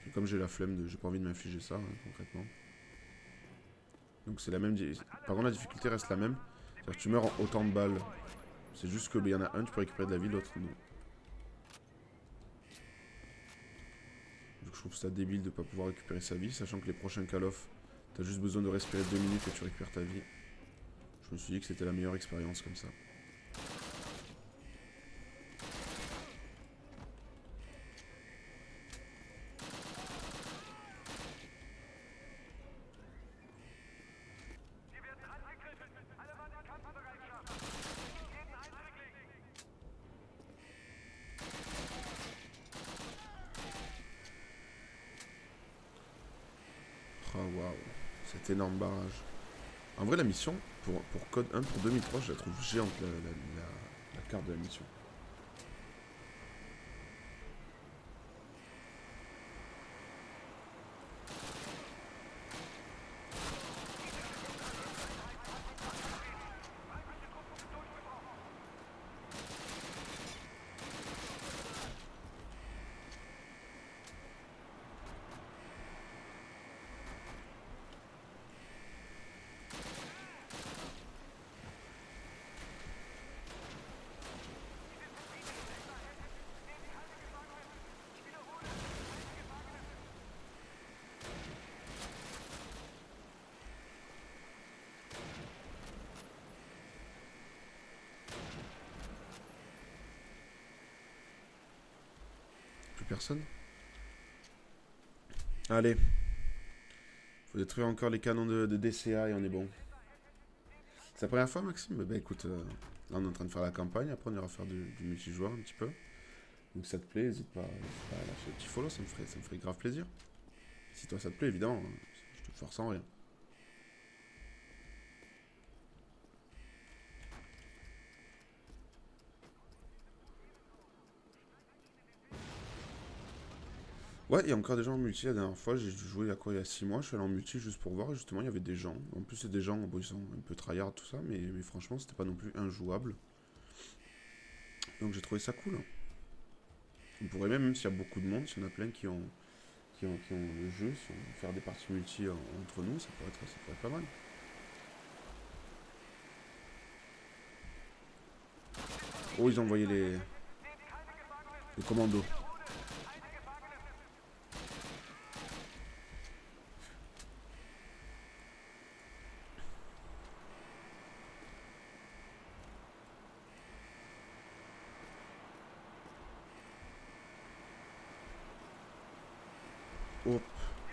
Et comme j'ai la flemme j'ai pas envie de m'infliger ça, hein, concrètement. Donc c'est la même... Par contre, la difficulté reste la même. C'est-à-dire que tu meurs en autant de balles. C'est juste que, il y en a un, tu peux récupérer de la vie, l'autre non. Du coup, Je trouve ça débile de pas pouvoir récupérer sa vie, sachant que les prochains Call of, t'as juste besoin de respirer 2 minutes et tu récupères ta vie. Je me suis dit que c'était la meilleure expérience comme ça. Oh waouh, cet énorme barrage. En vrai, la mission, pour Code 1, pour 2003, je la trouve géante, la carte de la mission. Plus personne? Allez. Faut détruire encore les canons de DCA et on est bon. C'est la première fois, Maxime? Bah écoute, là on est en train de faire la campagne, après on ira faire du multijoueur un petit peu. Donc si ça te plaît, n'hésite pas à lâcher le petit follow, ça me ferait grave plaisir. Si toi ça te plaît, évidemment, je te force en rien. Ouais, il y a encore des gens en multi. La dernière fois, j'ai joué il y a 6 mois. Je suis allé en multi juste pour voir. Et justement, il y avait des gens. En plus, c'est des gens, bon, ils sont un peu tryhard, tout ça. Mais franchement, c'était pas non plus injouable. Donc, j'ai trouvé ça cool. On pourrait même s'il y a beaucoup de monde, s'il y en a plein qui ont le jeu, si on veut faire des parties multi entre nous, ça pourrait être pas mal. Oh, ils ont envoyé les commandos. Oh,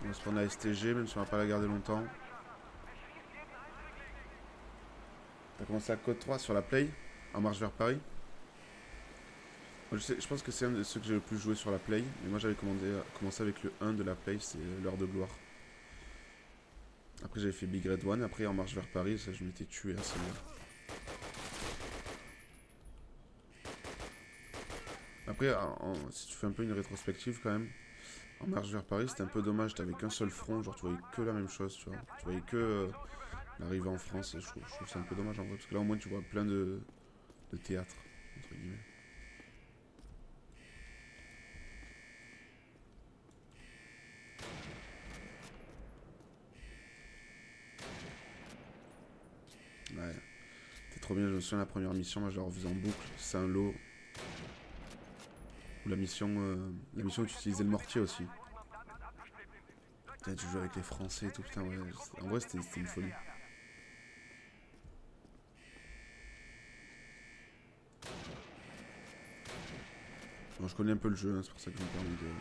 on va se prendre la STG, même si on va pas la garder longtemps. T'as commencé à Code 3 sur la Play, en marche vers Paris. Moi, je pense que c'est un de ceux que j'ai le plus joué sur la Play. Mais moi j'avais commencé avec le 1 de la Play, c'est l'heure de gloire. Après j'avais fait Big Red One, après en marche vers Paris, ça je m'étais tué à celle-là. Après, si tu fais un peu une rétrospective quand même, en marche vers Paris c'était un peu dommage, t'avais qu'un seul front, genre tu voyais que la même chose, tu vois. Tu voyais que l'arrivée en France, et je trouve ça un peu dommage en vrai, parce que là au moins tu vois plein de théâtre, entre guillemets. Ouais, c'était trop bien, je me souviens la première mission, moi je la refaisais en boucle, Saint-Lô. Ou la mission où tu utilisais le mortier aussi. Putain, tu jouais avec les Français et tout, putain, ouais. En vrai, c'était une folie. Bon, je connais un peu le jeu, hein, c'est pour ça que je me permets de...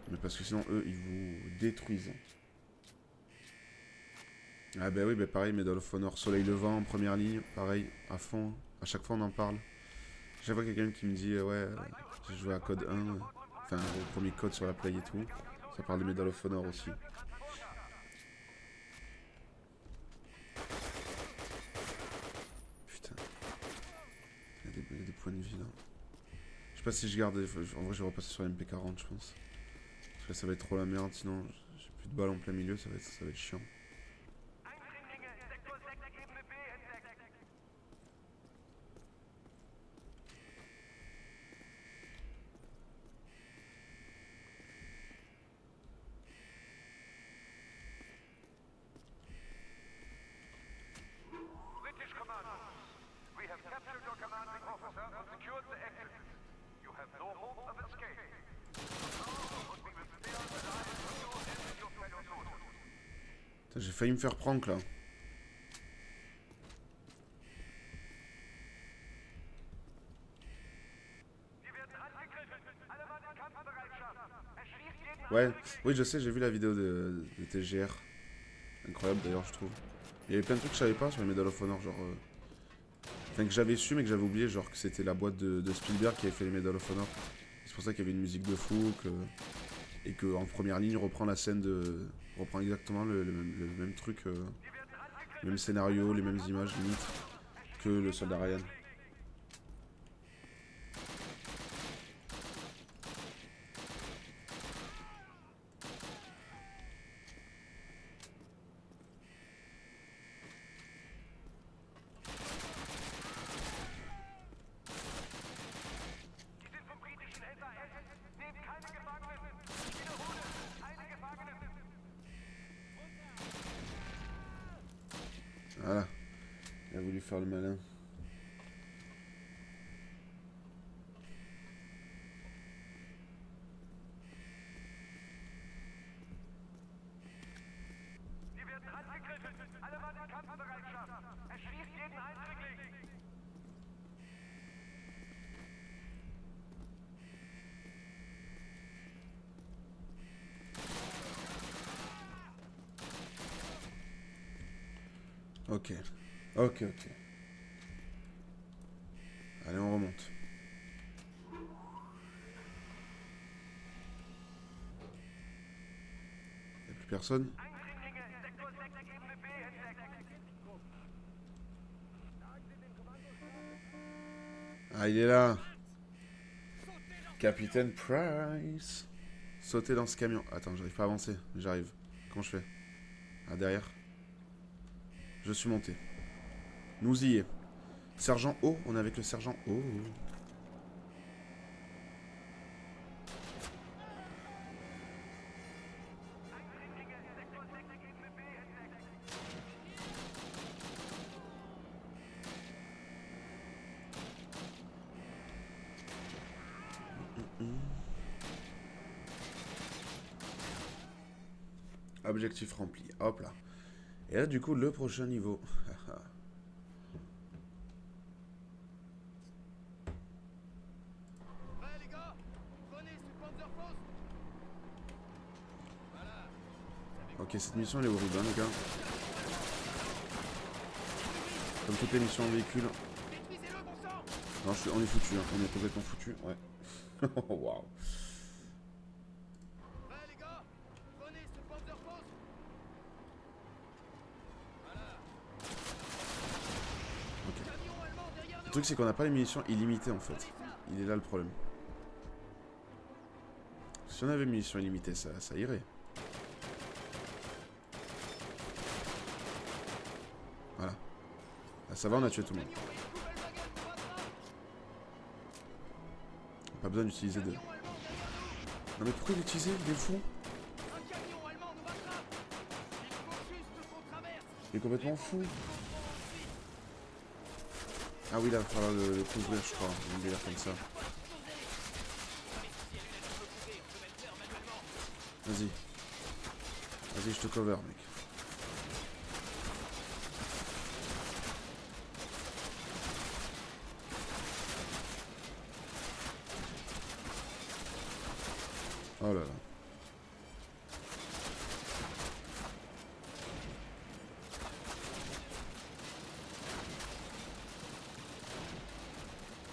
Mais parce que sinon, eux, ils vous détruisent. Ah bah oui, bah pareil, Medal of Honor, Soleil Levant en première ligne, pareil, à fond. À chaque fois, on en parle. Chaque fois quelqu'un qui me dit, ouais, j'ai joué à Code 1, enfin, au premier Code sur la Play et tout, ça parle de Medal of Honor aussi. Putain. Il y a des points de vie là. Je sais pas si je garde. En vrai, je vais repasser sur la MP40, je pense. Parce que ça va être trop la merde, sinon j'ai plus de balles en plein milieu, ça va être chiant. British commandos, we have captured your commanding officer and secured the exit. You have no hope of escape. Putain, j'ai failli me faire prank là. Wir werden angegriffen. Alle Mann in Kampfbereitschaft. Erschießt jeden Ouais, oui, je sais, j'ai vu la vidéo de TGR. Incroyable d'ailleurs, je trouve. Il y avait plein de trucs que je savais pas sur les Medal of Honor, genre. Enfin, que j'avais su, mais que j'avais oublié, genre que c'était la boîte de Spielberg qui avait fait les Medal of Honor. C'est pour ça qu'il y avait une musique de fou, et que en première ligne reprend la scène de. Reprend exactement le même truc, le même scénario, les mêmes images limite que le soldat Ryan. Die sind vom britischen SAS. Nehmt keine Gefangenen. Ich wiederhole, keine Gefangenen. Voilà. Il a voulu faire le malin. Wir werden angegriffen. Alle Mann in Kampfbereitschaft. Erschießt jeden Eindringling. Ok. Ok, ok. Allez, on remonte. Y'a plus personne? Eindringlinge, Sektor 6, Ebene B entdeckt. Ah, il est là. Capitaine Price. Sauter dans ce camion. Attends, j'arrive pas à avancer. J'arrive. Comment je fais? Ah, derrière. Je suis monté. Nous y est. Sergent O. On est avec le sergent O. Eindringlinge, Sektor 6, Ebene B entdeckt. Objectif rempli. Hop là. Et là, du coup, le prochain niveau. Prêt, les gars? Prenez ce Panzerfaust. Ok, cette mission elle est horrible, hein, les gars. Comme toutes les missions en véhicule. Détruisez-le, bon sang! Non, on est foutu, hein. On est complètement foutu. Ouais. Waouh. Prêt, les gars? Prenez ce Panzerfaust. Ok. Camion allemand derrière Le nous. truc, c'est qu'on n'a pas les munitions illimitées en fait. Il est là le problème. Si on avait une munition illimitée, ça irait. Voilà. Là, ça va, on a tué tout le monde. Pas besoin d'utiliser de. Non, mais pourquoi l'utiliser? Il est fou. Un camion allemand nous rattrape. Il faut juste qu'on traverse. Il est complètement fou. Ah oui, là, il va falloir le couvrir, je crois. Un délire comme ça. Vas-y. Vas-y, je te cover, mec. Oh là là.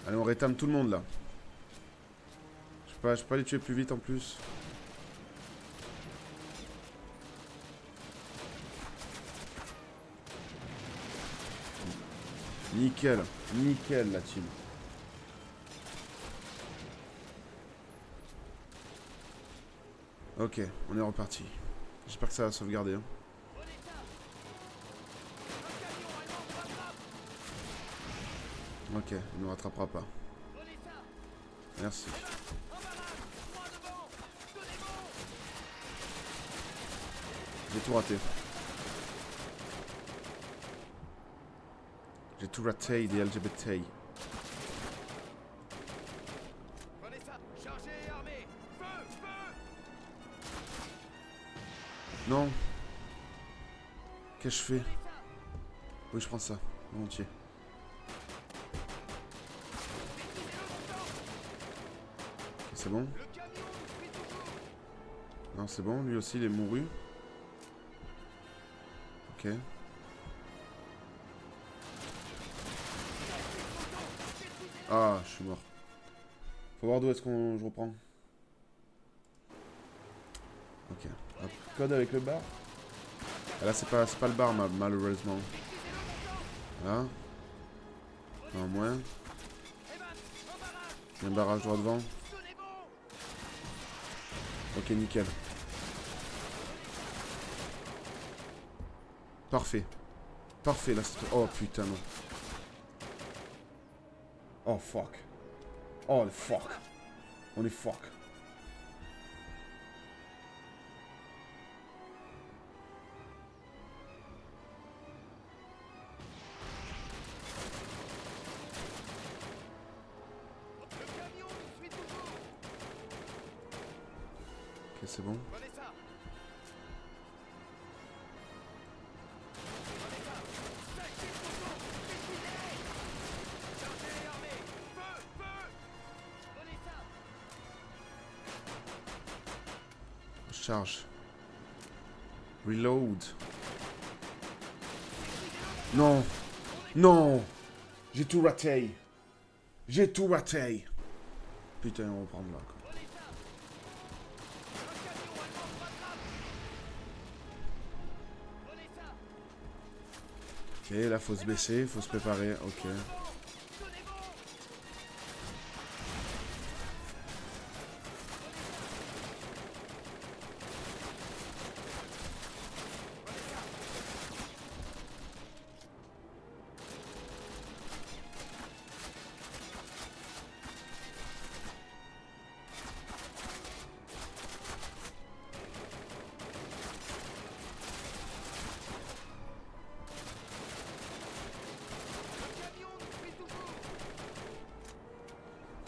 Allez, on rétame tout le monde là. Je peux pas les tuer plus vite en plus. Nickel, nickel la team. Ok, on est reparti. J'espère que ça va sauvegarder. Hein. Ok, il ne rattrapera pas. Merci. J'ai tout raté. J'ai tout raté des LGBT. Prenez ça. Chargez et armez. Feu, feu. Non. Qu'est-ce que je fais? Oui, je prends ça, volontiers. C'est bon? Non, c'est bon, lui aussi, il est mouru. Ok. Ah, je suis mort. Faut voir d'où est-ce qu'on je reprends. Ok. Hop. Code avec le bar. Ah, là, c'est pas le bar, malheureusement. Là. Non, moins. Il y a un barrage droit devant. Ok, nickel. Parfait. Parfait, là, c'est... Oh, putain, non. Oh, fuck. Oh, fuck. On est fuck. Ok, c'est bon. Charge. Reload. Non. Non. J'ai tout raté. J'ai tout raté. Putain, on va prendre là, quoi. Ok, là, faut se baisser, faut se préparer. Ok.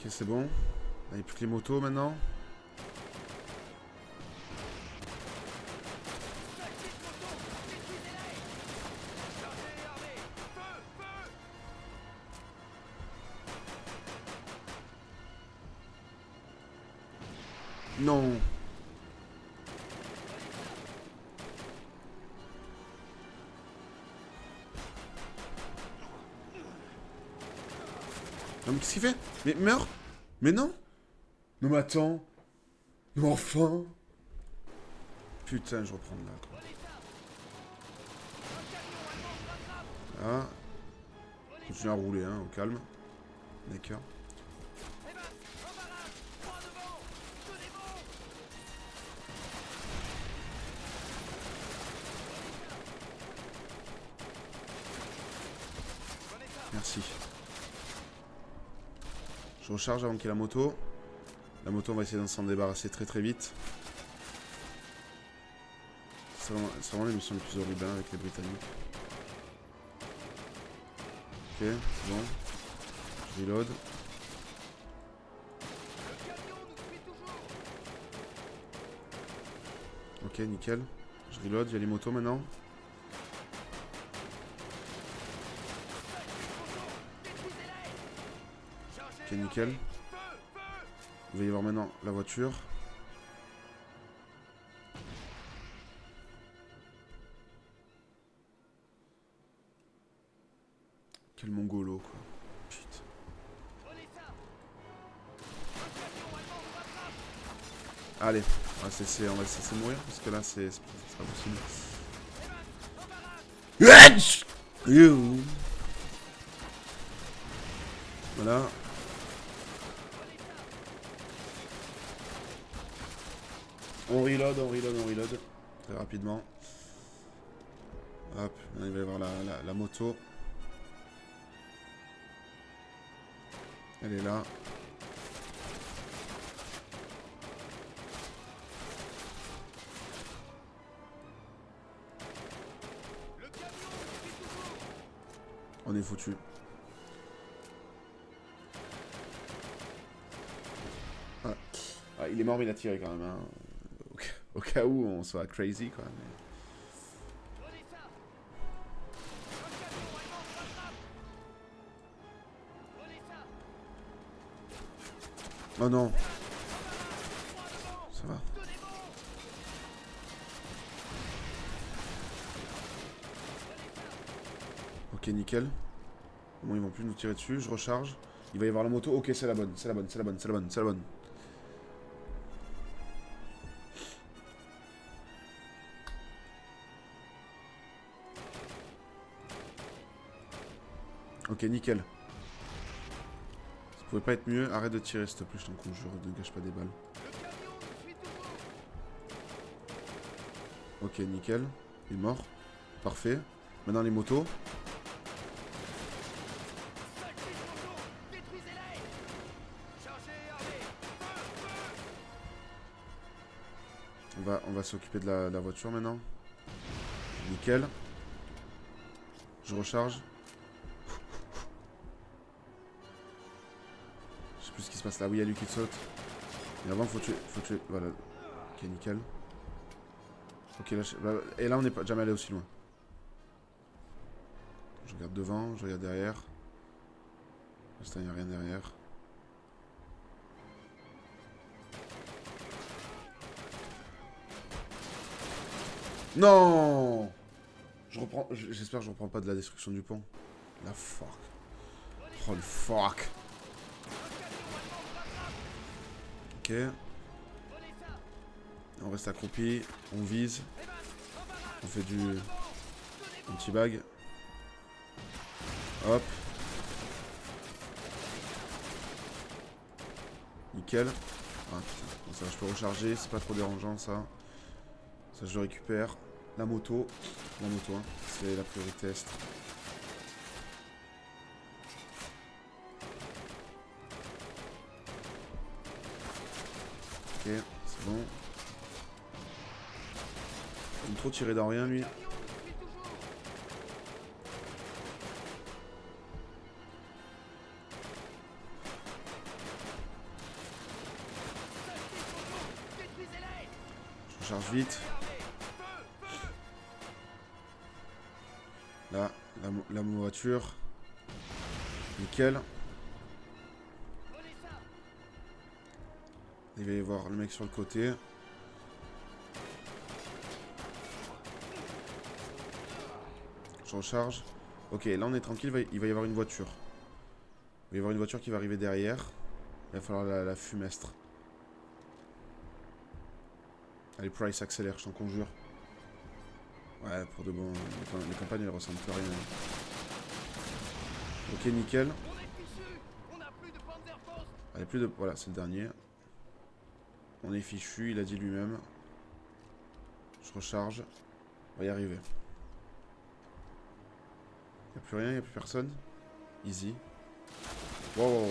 Ok, c'est bon. Il n'y a plus que les motos maintenant. Non. Non mais qu'est-ce qu'il fait? Mais meurs? Mais non? Non mais attends. Non enfin. Putain, je reprends là, quoi. Là. Continue à rouler, hein, au calme. D'accord. Merci. Je recharge avant qu'il y ait la moto. La moto, on va essayer d'en s'en débarrasser très très vite. C'est vraiment les missions les plus horribles hein, avec les Britanniques. Ok, c'est bon. Je reload. Ok, nickel. Je reload, il y a les motos maintenant. Ok, nickel. Il va y avoir maintenant la voiture. Quel mongolo, quoi. Putain. Allez, on va le laisser mourir parce que là, c'est pas possible. Voilà. On reload. Très rapidement. Hop, il va y avoir la moto. Elle est là. On est foutu. Ah. Ah, il est mort mais il a tiré quand même. Hein. Au cas où on soit crazy quoi. Mais... Oh non. Ça va. Ok, nickel. Bon, ils vont plus nous tirer dessus. Je recharge. Il va y avoir la moto. Ok, c'est la bonne. C'est la bonne. C'est la bonne. C'est la bonne. C'est la bonne. Ok, nickel. Ça pouvait pas être mieux. Arrête de tirer, s'il te plaît, je t'en conjure. Ne gâche pas des balles. Ok, nickel. Il est mort. Parfait. Maintenant, les motos. On va s'occuper de la voiture maintenant. Nickel. Je recharge. Je sais plus ce qui se passe là. Oui, il y a lui qui saute. Mais avant, faut tuer. Voilà. Ok, nickel. Ok, là, et là, on n'est pas jamais allé aussi loin. Je regarde devant, je regarde derrière. Pour l'instant, il n'y a rien derrière. Non! J'espère que je reprends pas de la destruction du pont. La fuck. Oh le fuck. Ok. On reste accroupi. On vise. On fait du anti-bag. Hop. Nickel. Ah putain. Bon, ça va, je peux recharger. C'est pas trop dérangeant ça. Ça je le récupère. La moto. La moto, hein. C'est la priorité est. Ok, c'est bon. Il est trop tiré dans rien lui. Je recharge vite. Là, la voiture. Nickel. Il va y avoir le mec sur le côté. Je recharge. Ok, là on est tranquille, il va y avoir une voiture. Il va y avoir une voiture qui va arriver derrière. Il va falloir la fumestre. Allez, Price, accélère, je t'en conjure. Ouais, pour de bon. Les campagnes, elles ressemblent plus à rien. Ok, nickel. Allez, plus de. Voilà, c'est le dernier. On est fichu, il a dit lui-même. Je recharge. On va y arriver. Y'a plus rien, y'a plus personne. Easy. Wow.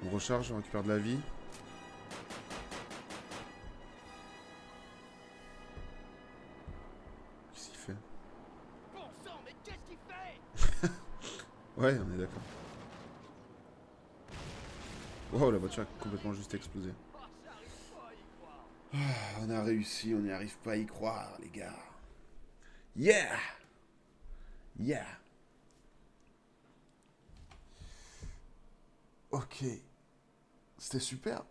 On recharge, on récupère de la vie. Qu'est-ce qu'il fait? Bon sang, mais qu'est-ce qu'il fait? Ouais, on est d'accord. Wow, la voiture a complètement juste explosé. On a réussi, on n'y arrive pas à y croire, les gars. Yeah! Yeah! Ok. C'était super.